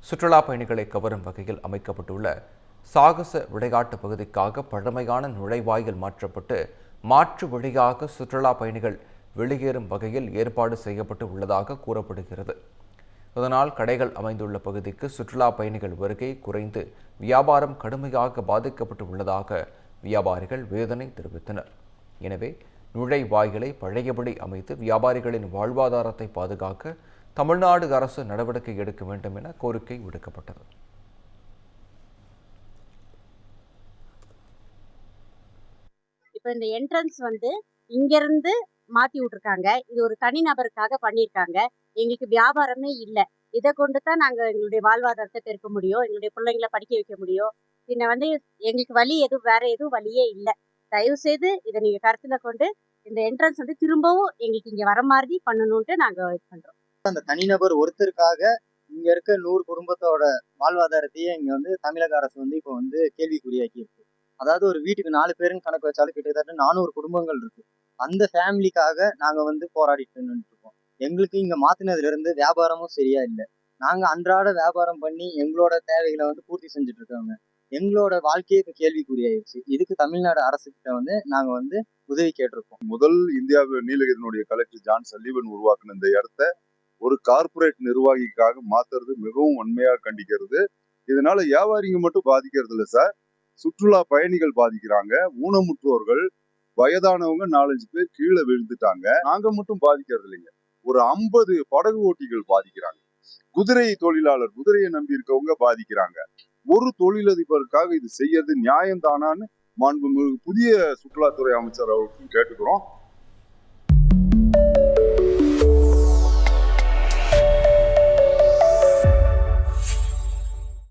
சுற்றுலா பயணிகளை கவரும் வகையில் அமைக்கப்பட்டுள்ள சாகச விளையாட்டு பகுதிக்காக பழமையான நுழைவாயில் மாற்றப்பட்டு மாற்று வழியாக சுற்றுலா பயணிகள் வெளியேறும் வகையில் ஏற்பாடு செய்யப்பட்டு உள்ளதாக கூறப்படுகிறது. இதனால் கடைகள் அமைந்துள்ள பகுதிக்கு சுற்றுலா பயணிகள் வருகை குறைந்து வியாபாரம் கடுமையாக பாதிக்கப்பட்டு உள்ளதாக வியாபாரிகள் வேதனை தெரிவித்தனர். எனவே நுழைவாயிலை பழையபடி அமைத்து வியாபாரிகளின் வாழ்வாதாரத்தை பாதுகாக்க தமிழ்நாடு அரசு நடவடிக்கை எடுக்க வேண்டும் என கோரிக்கை விடுக்கப்பட்டது. இப்போ இந்த என்ட்ரன்ஸ் இங்கிருந்து மாத்தி விட்டுருக்காங்க. இது ஒரு தனிநபருக்காக பண்ணியிருக்காங்க. எங்களுக்கு வியாபாரமே இல்லை. இதை கொண்டு தான் நாங்கள் எங்களுடைய வாழ்வாதாரத்தை பெருக்க முடியும், எங்களுடைய பிள்ளைங்களை படிக்க வைக்க முடியும். எங்களுக்கு வழி வேற எதுவும் வழியே இல்லை. தயவு செய்து இதை நீங்க கருத்துல கொண்டு இந்த என்ட்ரன்ஸ் திரும்பவும் எங்களுக்கு இங்க வர மாதிரி பண்ணணும்ட்டு நாங்க இது பண்றோம். அந்த தனிநபர் ஒருத்தருக்காக இங்க இருக்க 100 குடும்பத்தோட வாழ்வாதாரத்தையே இங்க தமிழக அரசு இப்போ கேள்விக்குறியாக்கி இருக்கு. அதாவது ஒரு வீட்டுக்கு 4 பேருன்னு கணக்கு வச்சாலும் கிட்டத்தட்ட 400 குடும்பங்கள் இருக்கு. அந்த ஃபேமிலிக்காக நாங்க போராடிட்டு இருக்கோம். எங்களுக்கு இங்க மாத்தினதுல இருந்து வியாபாரமும் சரியா இல்லை. நாங்க அன்றாட வியாபாரம் பண்ணி எங்களோட தேவைகளை பூர்த்தி செஞ்சுட்டு இருக்கோங்க. எங்களோட வாழ்க்கையே இப்ப கேள்விக்குறியாயிருச்சு. இதுக்கு தமிழ்நாடு அரசு கிட்ட நாங்க உதவி கேட்டிருக்கோம். முதல் இந்தியாவில் நீலகிரியினுடைய கலெக்டர் ஜான் சல்லீவன் உருவாக்குன இந்த இடத்த ஒரு கார்பரேட் நிர்வாகிக்காக மாத்துறது மிகவும் வன்மையாக கண்டிக்கிறது. இதனால வியாபாரிங்க மட்டும் பாதிக்கிறது இல்லை சார், சுற்றுலா பயணிகள் பாதிக்கிறாங்க. ஊனமுற்றோர்கள், வயதானவங்க 4-5 பேர் கீழே விழுந்துட்டாங்க. நாங்க மட்டும் பாதிக்கிறது இல்லைங்க, ஒரு 50 படகு ஓட்டிகள் பாதிக்கிறாங்க. குதிரை தொழிலாளர், குதிரையை நம்பி இருக்கவங்க பாதிக்கிறாங்க. ஒரு தொழிலதிபருக்காக இது செய்யறது நியாயம் தானான்னு மாண்புமிகு புதிய சுற்றுலாத்துறை அமைச்சர் அவர்களுக்கும் கேட்டுக்கிறோம்.